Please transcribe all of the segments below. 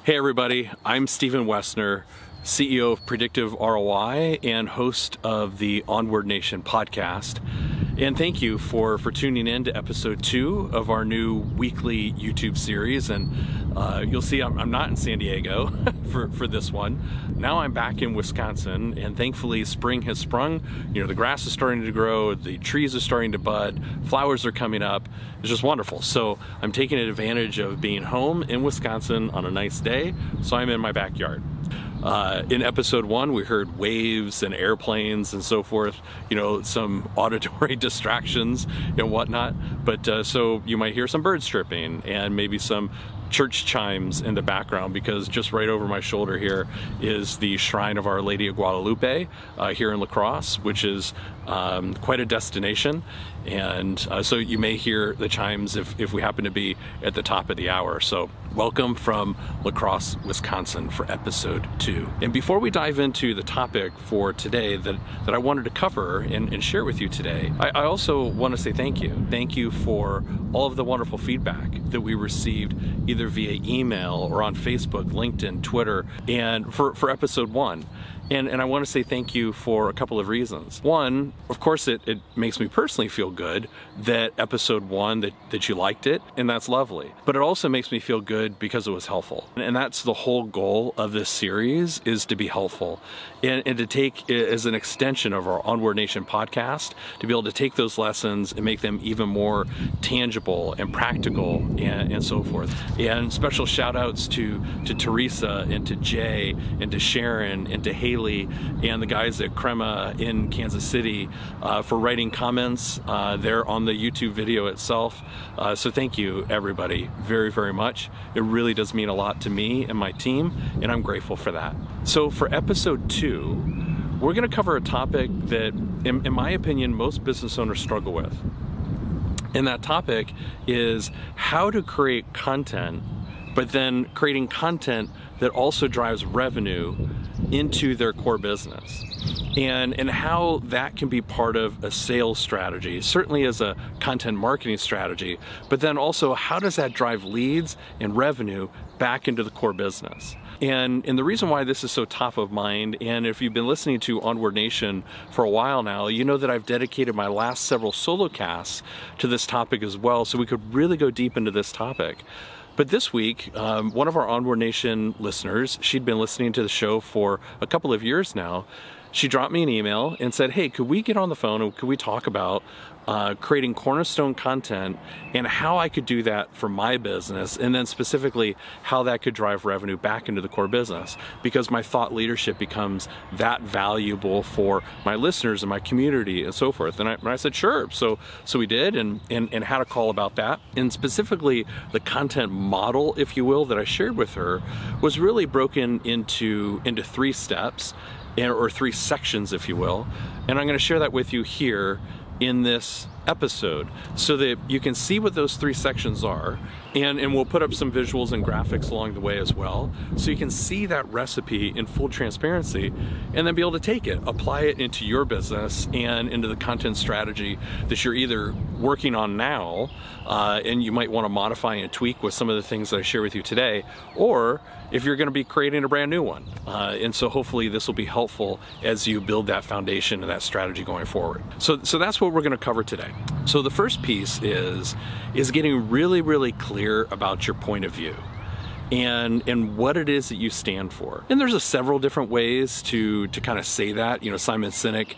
Hey everybody, I'm Stephen Wessner, CEO of Predictive ROI and host of the Onward Nation podcast. And thank you for tuning in to episode 2 of our new weekly YouTube series. And you'll see I'm not in San Diego for this one. Now I'm back in Wisconsin, and thankfully spring has sprung. You know, the grass is starting to grow, the trees are starting to bud, flowers are coming up. It's just wonderful. So I'm taking advantage of being home in Wisconsin on a nice day, so I'm in my backyard. In episode 1, we heard waves and airplanes and so forth, you know, some auditory distractions and whatnot. But so you might hear some birds chirping and maybe some church chimes in the background, because just right over my shoulder here is the Shrine of Our Lady of Guadalupe here in La Crosse, which is quite a destination. And so you may hear the chimes if we happen to be at the top of the hour. So welcome from La Crosse, Wisconsin for episode 2. And before we dive into the topic for today that I wanted to cover and share with you today, I also want to say thank you. Thank you for all of the wonderful feedback that we received either via email or on Facebook, LinkedIn, Twitter, and for episode 1. And I want to say thank you for a couple of reasons. One, of course, it makes me personally feel good that episode 1, that you liked it, and that's lovely. But it also makes me feel good because it was helpful. And that's the whole goal of this series, is to be helpful. And to take as an extension of our Onward Nation podcast, to be able to take those lessons and make them even more tangible and practical and so forth. And special shout outs to Teresa and to Jay and to Sharon and to Haley and the guys at Crema in Kansas City for writing comments there on the YouTube video itself. So thank you, everybody, very, very much. It really does mean a lot to me and my team, and I'm grateful for that. So for episode 2, we're going to cover a topic that, in my opinion, most business owners struggle with. And that topic is how to create content, but then creating content that also drives revenue into their core business, and how that can be part of a sales strategy, certainly as a content marketing strategy, but then also how does that drive leads and revenue back into the core business. And the reason why this is so top of mind, and if you've been listening to Onward Nation for a while now, you know that I've dedicated my last several solo casts to this topic as well, so we could really go deep into this topic. But this week, one of our Onward Nation listeners, she'd been listening to the show for a couple of years now, she dropped me an email and said, hey, could we get on the phone and could we talk about creating Cornerstone content and how I could do that for my business, and then specifically how that could drive revenue back into the core business, because my thought leadership becomes that valuable for my listeners and my community and so forth. And I said, sure. So we did and had a call about that. And specifically the content model, if you will, that I shared with her was really broken into 3 steps, or 3 sections, if you will. And I'm going to share that with you here in this episode so that you can see what those 3 sections are, and we'll put up some visuals and graphics along the way as well, so you can see that recipe in full transparency and then be able to take it, apply it into your business and into the content strategy that you're either working on now, and you might want to modify and tweak with some of the things that I share with you today, or if you're going to be creating a brand new one. And so hopefully this will be helpful as you build that foundation and that strategy going forward. So that's what we're going to cover today. So the first piece is getting really, really clear about your point of view and what it is that you stand for. And there's several different ways to kind of say that. You know, Simon Sinek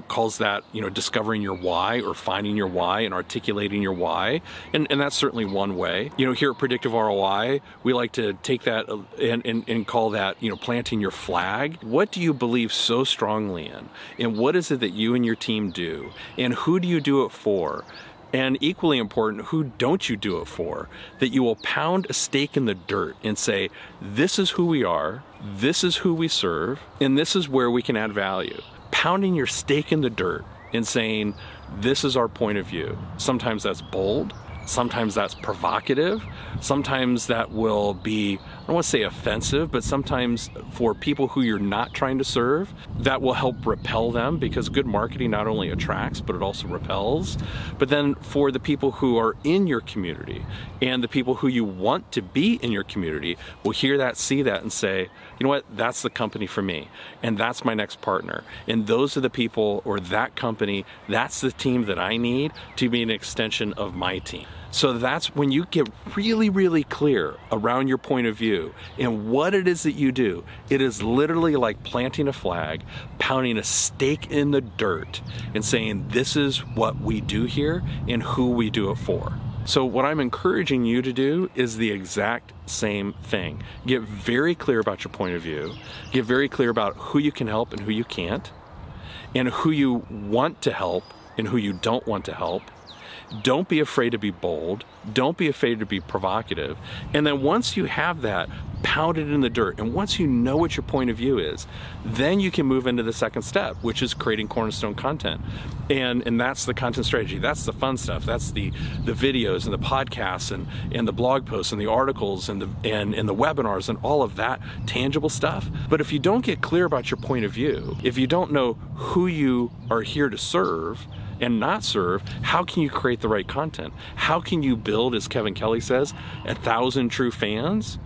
calls that, you know, discovering your why, or finding your why and articulating your why. And that's certainly one way. You know, here at Predictive ROI, we like to take that and call that, you know, planting your flag. What do you believe so strongly in? And what is it that you and your team do? And who do you do it for? And equally important, who don't you do it for? That you will pound a stake in the dirt and say, this is who we are, this is who we serve, and this is where we can add value. Pounding your stake in the dirt and saying, this is our point of view. Sometimes that's bold, Sometimes that's provocative. Sometimes that will be, I don't want to say offensive, but sometimes for people who you're not trying to serve, that will help repel them, because good marketing not only attracts, but it also repels. But then for the people who are in your community and the people who you want to be in your community will hear that, see that, and say, you know what, that's the company for me, and that's my next partner. And those are the people, or that company, that's the team that I need to be an extension of my team. So that's when you get really, really clear around your point of view and what it is that you do. It is literally like planting a flag, pounding a stake in the dirt, and saying, this is what we do here and who we do it for. So what I'm encouraging you to do is the exact same thing. Get very clear about your point of view. Get very clear about who you can help and who you can't, and who you want to help and who you don't want to help. Don't be afraid to be bold. Don't be afraid to be provocative. And then once you have that, pound it in the dirt. And once you know what your point of view is, then you can move into the second step, which is creating Cornerstone content. And that's the content strategy. That's the fun stuff. That's the videos and the podcasts and the blog posts and the articles and the webinars and all of that tangible stuff. But if you don't get clear about your point of view, if you don't know who you are here to serve and not serve, how can you create the right content? How can you build, as Kevin Kelly says, 1,000 true fans?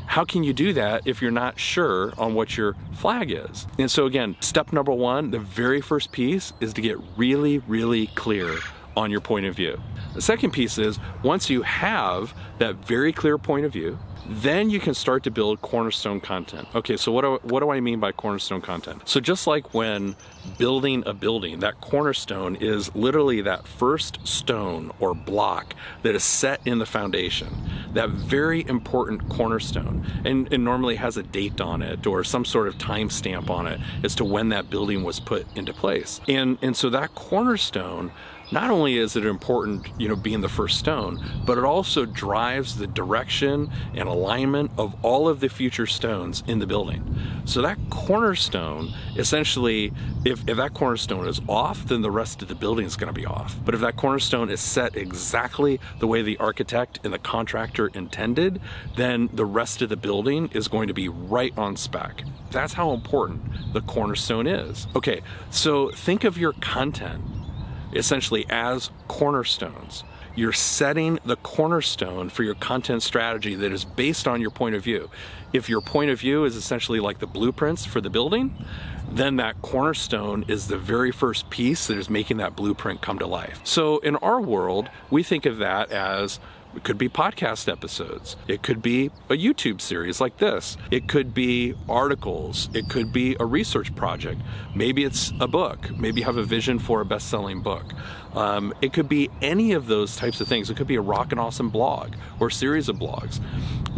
How can you do that if you're not sure on what your flag is? And so again, step number one, the very first piece is to get really, really clear on your point of view. The second piece is, once you have that very clear point of view, then you can start to build Cornerstone content. Okay, so what do I mean by Cornerstone content? So just like when building a building, that cornerstone is literally that first stone or block that is set in the foundation, that very important cornerstone, and normally has a date on it or some sort of time stamp on it as to when that building was put into place. And so that cornerstone, not only is it important, being the first stone, but it also drives the direction and alignment of all of the future stones in the building. So that cornerstone, essentially, if that cornerstone is off, then the rest of the building is going to be off. But if that cornerstone is set exactly the way the architect and the contractor intended, then the rest of the building is going to be right on spec. That's how important the cornerstone is. Okay, so think of your content essentially as cornerstones. You're setting the cornerstone for your content strategy that is based on your point of view. If your point of view is essentially like the blueprints for the building, then that cornerstone is the very first piece that is making that blueprint come to life. So in our world, we think of that as, it could be podcast episodes. It could be a YouTube series like this. It could be articles. It could be a research project. Maybe it's a book. Maybe you have a vision for a best-selling book. It could be any of those types of things. It could be a rockin' awesome blog or series of blogs.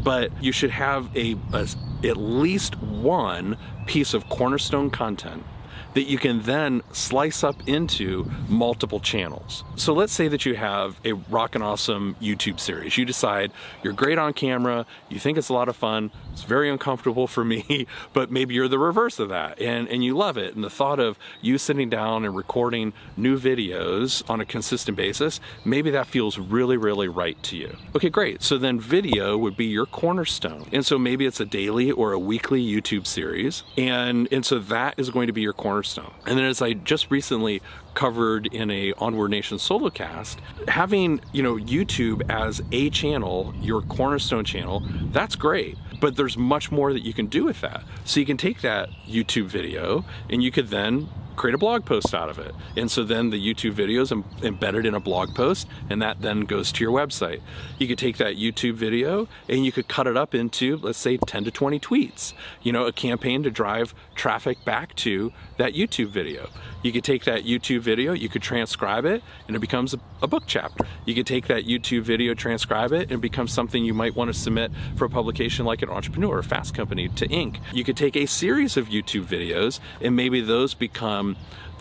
But you should have at least one piece of cornerstone content that you can then slice up into multiple channels. So let's say that you have a rockin' awesome YouTube series. You decide you're great on camera, you think it's a lot of fun, it's very uncomfortable for me, but maybe you're the reverse of that and you love it. And the thought of you sitting down and recording new videos on a consistent basis, maybe that feels really, really right to you. Okay, great. So then video would be your cornerstone. And so maybe it's a daily or a weekly YouTube series. And so that is going to be your cornerstone. And then, as I just recently covered in a Onward Nation solo cast, having YouTube as a channel, your cornerstone channel, that's great. But there's much more that you can do with that. So you can take that YouTube video and you could then create a blog post out of it. And so then the YouTube video is embedded in a blog post, and that then goes to your website. You could take that YouTube video and you could cut it up into, let's say, 10 to 20 tweets, a campaign to drive traffic back to that YouTube video. You could take that YouTube video, you could transcribe it, and it becomes a book chapter. You could take that YouTube video, transcribe it, and it becomes something you might want to submit for a publication like an Entrepreneur or Fast Company to Inc. You could take a series of YouTube videos, and maybe those become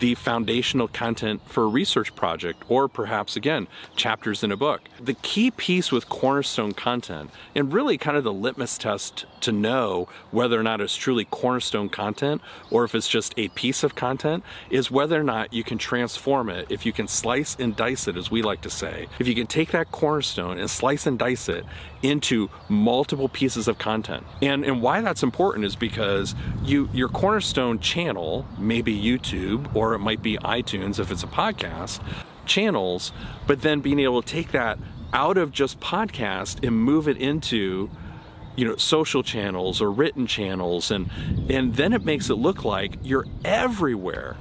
the foundational content for a research project, or perhaps, again, chapters in a book. The key piece with Cornerstone content, and really kind of the litmus test to know whether or not it's truly Cornerstone content or if it's just a piece of content, is whether or not you can transform it, if you can slice and dice it, as we like to say. If you can take that Cornerstone and slice and dice it into multiple pieces of content. And why that's important is because your Cornerstone channel, maybe YouTube, or it might be iTunes if it's a podcast, channels, but then being able to take that out of just podcast and move it into, you know, social channels or written channels, and then it makes it look like you're everywhere,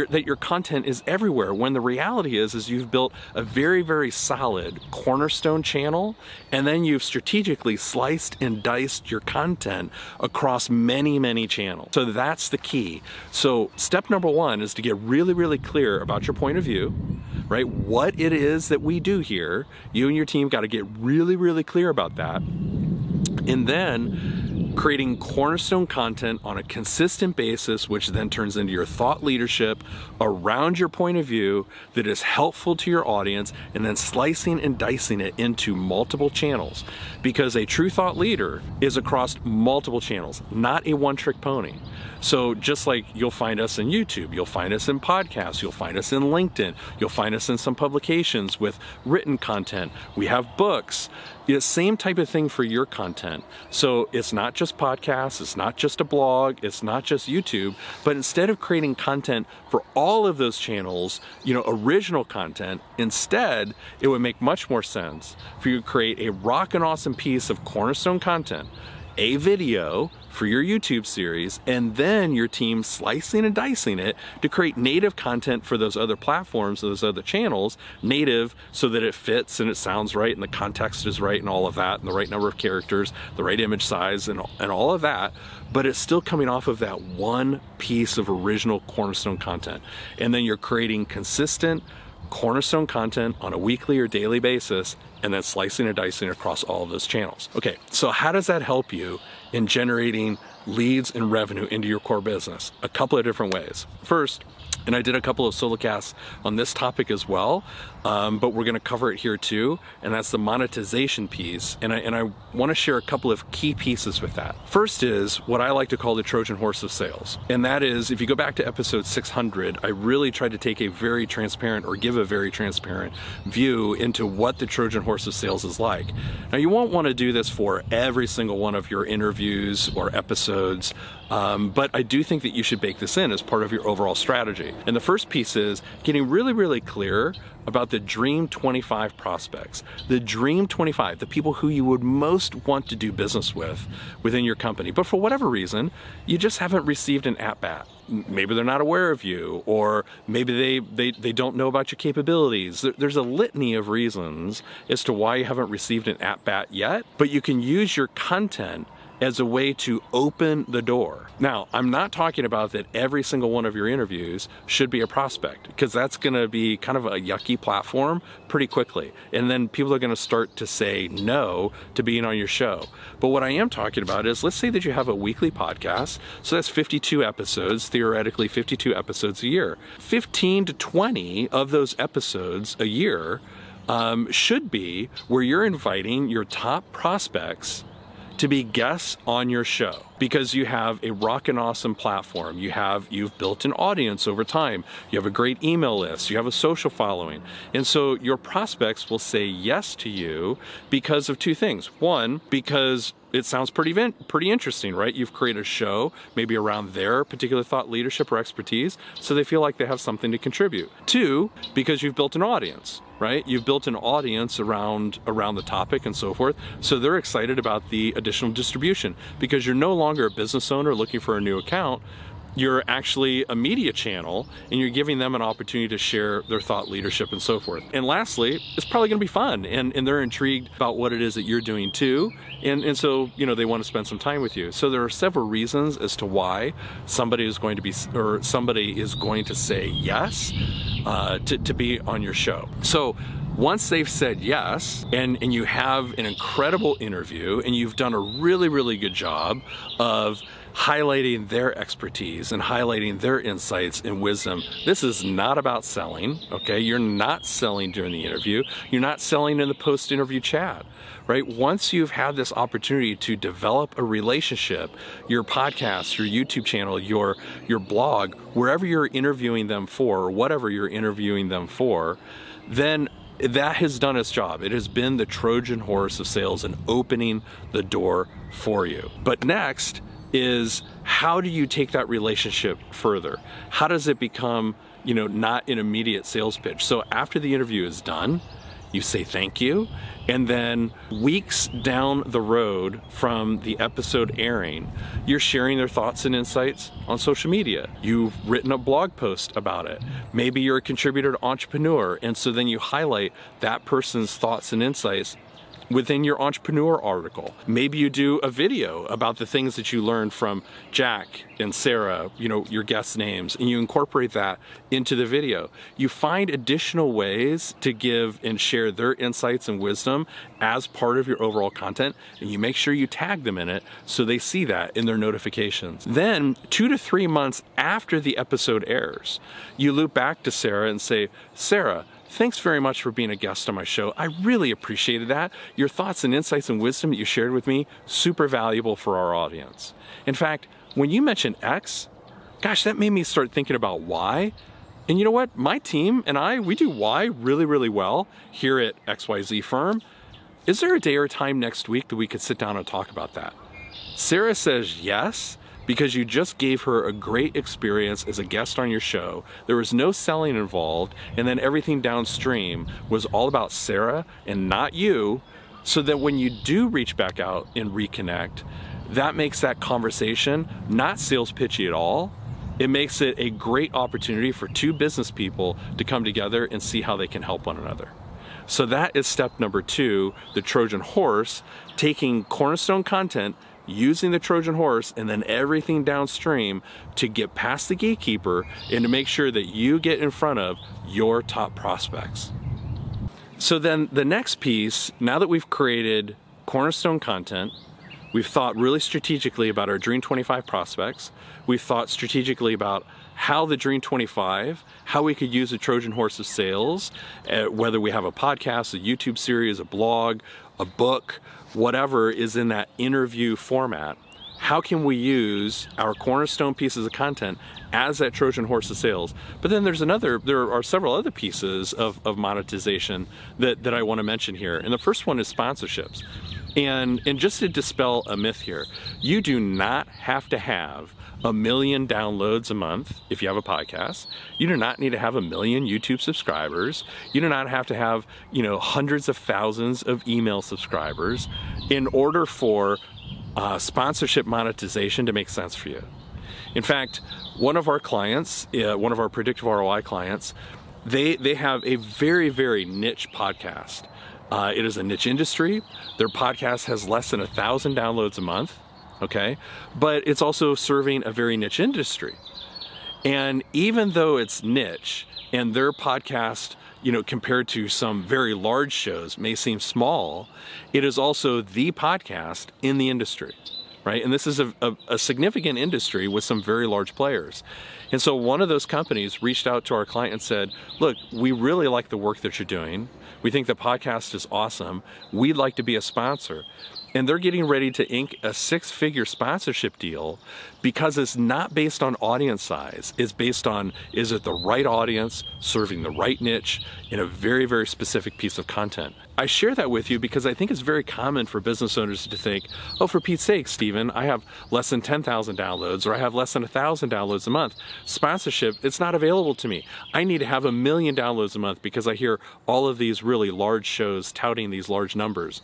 that your content is everywhere, when the reality is you've built a very, very solid Cornerstone channel, and then you've strategically sliced and diced your content across many, many channels. So that's the key. So step number one is to get really, really clear about your point of view, right? What it is that we do here. You and your team got to get really, really clear about that. And then creating Cornerstone content on a consistent basis, which then turns into your thought leadership around your point of view that is helpful to your audience, and then slicing and dicing it into multiple channels. Because a true thought leader is across multiple channels, not a one-trick pony. So just like you'll find us in YouTube, you'll find us in podcasts, you'll find us in LinkedIn, you'll find us in some publications with written content. We have books. The same type of thing for your content. So it's not just podcasts, it's not just a blog, it's not just YouTube, but instead of creating content for all of those channels, you know, original content, instead, it would make much more sense for you to create a rockin' awesome piece of Cornerstone content, a video for your YouTube series, and then your team slicing and dicing it to create native content for those other platforms, those other channels, native so that it fits and it sounds right and the context is right and all of that, and the right number of characters, the right image size, and all of that, but it's still coming off of that one piece of original Cornerstone content. And then you're creating consistent Cornerstone content on a weekly or daily basis, and then slicing and dicing across all of those channels. Okay, so how does that help you in generating leads and revenue into your core business? A couple of different ways. First, and I did a couple of solo casts on this topic as well, but we're going to cover it here too, and that's the monetization piece. And I want to share a couple of key pieces with that. First is what I like to call the Trojan horse of sales. And that is, if you go back to episode 600, I really tried to take a very transparent, or give a very transparent view into what the Trojan horse of sales is like. Now, you won't want to do this for every single one of your interviews or episodes, but I do think that you should bake this in as part of your overall strategy. And the first piece is getting really, really clear about the Dream 25 prospects. The Dream 25, the people who you would most want to do business with within your company. But for whatever reason, you just haven't received an at-bat. Maybe they're not aware of you, or maybe they don't know about your capabilities. There's a litany of reasons as to why you haven't received an at-bat yet, but you can use your content as a way to open the door. Now, I'm not talking about that every single one of your interviews should be a prospect, because that's gonna be kind of a yucky platform pretty quickly. And then people are gonna start to say no to being on your show. But what I am talking about is, let's say that you have a weekly podcast, so that's 52 episodes, theoretically 52 episodes a year. 15 to 20 of those episodes a year should be where you're inviting your top prospects to be guests on your show, because you have a rockin' awesome platform. You've built an audience over time. You have a great email list. You have a social following. And so your prospects will say yes to you because of two things. One, because it sounds pretty interesting, right? You've created a show maybe around their particular thought leadership or expertise, so they feel like they have something to contribute. Two, because you've built an audience, right? You've built an audience around the topic and so forth, so they're excited about the additional distribution, because you're no longer a business owner looking for a new account. You're actually a media channel, and you're giving them an opportunity to share their thought leadership and so forth. And lastly, it's probably gonna be fun, and they're intrigued about what it is that you're doing too, and so, you know, they want to spend some time with you. So there are several reasons as to why somebody is going to say yes to be on your show. So Once they've said yes, and you have an incredible interview, and you've done a really, really good job of highlighting their expertise and highlighting their insights and wisdom. This is not about selling, okay? You're not selling during the interview. You're not selling in the post-interview chat, right? Once you've had this opportunity to develop a relationship, your podcast, your YouTube channel, your blog, wherever you're interviewing them for, or whatever you're interviewing them for, then that has done its job. It has been the Trojan horse of sales and opening the door for you. But next is, how do you take that relationship further? How does it become, not an immediate sales pitch? So after the interview is done, you say thank you, and then weeks down the road from the episode airing, you're sharing their thoughts and insights on social media. You've written a blog post about it. Maybe you're a contributor to Entrepreneur, and so then you highlight that person's thoughts and insights within your Entrepreneur article. Maybe you do a video about the things that you learned from Jack and Sarah, your guest names, and you incorporate that into the video. You find additional ways to give and share their insights and wisdom as part of your overall content, and you make sure you tag them in it so they see that in their notifications. Then 2 to 3 months after the episode airs, you loop back to Sarah and say, Sarah, thanks very much for being a guest on my show. I really appreciated that. Your thoughts and insights and wisdom that you shared with me, super valuable for our audience. In fact, when you mentioned X, gosh, that made me start thinking about Y. And you know what? My team and I, we do Y really, really well here at XYZ Firm. Is there a day or time next week that we could sit down and talk about that? Sarah says yes, because you just gave her a great experience as a guest on your show. There was no selling involved, and then everything downstream was all about Sarah and not you, so that when you do reach back out and reconnect, that makes that conversation not sales pitchy at all. It makes it a great opportunity for two business people to come together and see how they can help one another. So that is step number 2, the Trojan horse, taking Cornerstone content, using the Trojan horse, and then everything downstream to get past the gatekeeper and to make sure that you get in front of your top prospects. So then the next piece, now that we've created Cornerstone content, we've thought really strategically about our Dream 25 prospects, we've thought strategically about how the Dream 25, how we could use the Trojan horse of sales, whether we have a podcast, a YouTube series, a blog, a book, whatever is in that interview format. How can we use our Cornerstone pieces of content as that Trojan horse of sales? But then there are several other pieces of monetization that I want to mention here. And the first one is sponsorships. And just to dispel a myth here, you do not have to have 1 million downloads a month if you have a podcast. You do not need to have 1 million YouTube subscribers. You do not have to have, hundreds of thousands of email subscribers in order for sponsorship monetization to make sense for you. In fact, one of our clients, one of our predictive ROI clients, they have a very, very niche podcast. It is a niche industry. Their podcast has less than 1,000 downloads a month. Okay, but it's also serving a very niche industry. And even though it's niche and their podcast, compared to some very large shows may seem small, it is also the podcast in the industry, right? And this is a significant industry with some very large players. And so one of those companies reached out to our client and said, look, we really like the work that you're doing. We think the podcast is awesome. We'd like to be a sponsor. And they're getting ready to ink a 6-figure sponsorship deal because it's not based on audience size. It's based on, is it the right audience, serving the right niche in a very, very specific piece of content. I share that with you because I think it's very common for business owners to think, oh, for Pete's sake, Stephen, I have less than 10,000 downloads or I have less than 1,000 downloads a month. Sponsorship, it's not available to me. I need to have 1 million downloads a month because I hear all of these really large shows touting these large numbers.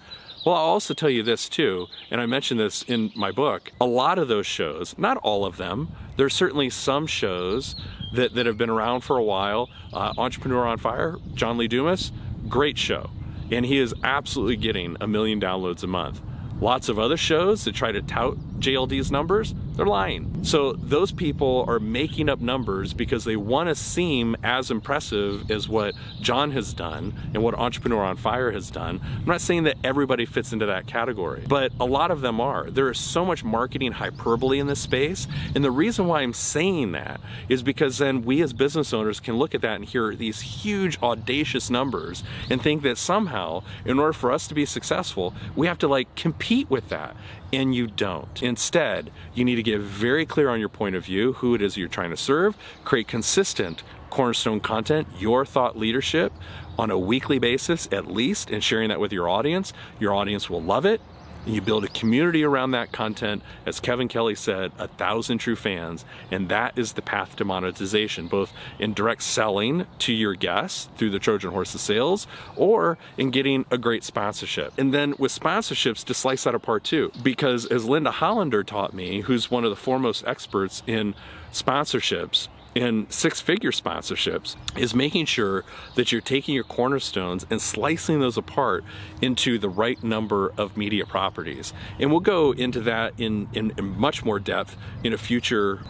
Well, I'll also tell you this too, and I mentioned this in my book, a lot of those shows, not all of them, there's certainly some shows that have been around for a while. Entrepreneur on Fire, John Lee Dumas, great show. And he is absolutely getting 1 million downloads a month. Lots of other shows that try to tout JLD's numbers, they're lying. So those people are making up numbers because they want to seem as impressive as what John has done and what Entrepreneur on Fire has done. I'm not saying that everybody fits into that category, but a lot of them are. There is so much marketing hyperbole in this space, and the reason why I'm saying that is because then we as business owners can look at that and hear these huge audacious numbers and think that somehow in order for us to be successful we have to like compete with that, and you don't. Instead, you need to get very clear on your point of view, who it is you're trying to serve, create consistent Cornerstone content, your thought leadership on a weekly basis at least, and sharing that with your audience. Your audience will love it. And you build a community around that content, as Kevin Kelly said, 1,000 true fans, and that is the path to monetization, both in direct selling to your guests through the Trojan Horse of sales, or in getting a great sponsorship. And then with sponsorships, to slice that apart too, because as Linda Hollander taught me, who's one of the foremost experts in sponsorships, in six-figure sponsorships, is making sure that you're taking your cornerstones and slicing those apart into the right number of media properties. And we'll go into that in much more depth in a future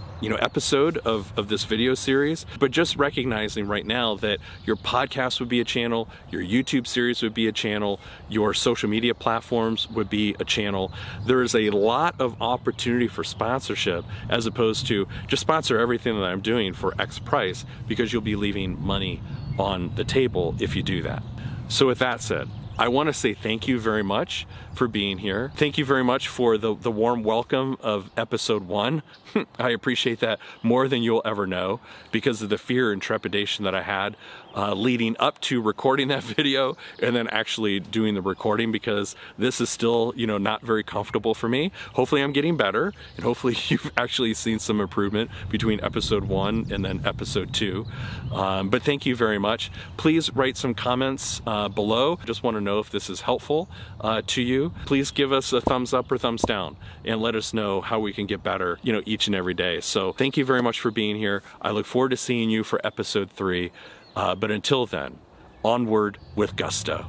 episode of this video series, but just recognizing right now that your podcast would be a channel, your YouTube series would be a channel, your social media platforms would be a channel. There is a lot of opportunity for sponsorship, as opposed to just sponsor everything that I'm doing for X price, because you'll be leaving money on the table if you do that. So with that said, I want to say thank you very much for being here. Thank you very much for the warm welcome of episode 1. I appreciate that more than you'll ever know, because of the fear and trepidation that I had leading up to recording that video and then actually doing the recording, because this is still, not very comfortable for me. Hopefully I'm getting better, and hopefully you've actually seen some improvement between episode 1 and then episode 2. But thank you very much. Please write some comments below. Just want to know if this is helpful to you. Please give us a thumbs up or thumbs down and let us know how we can get better, each and every day. So thank you very much for being here. I look forward to seeing you for episode 3. But until then, onward with gusto.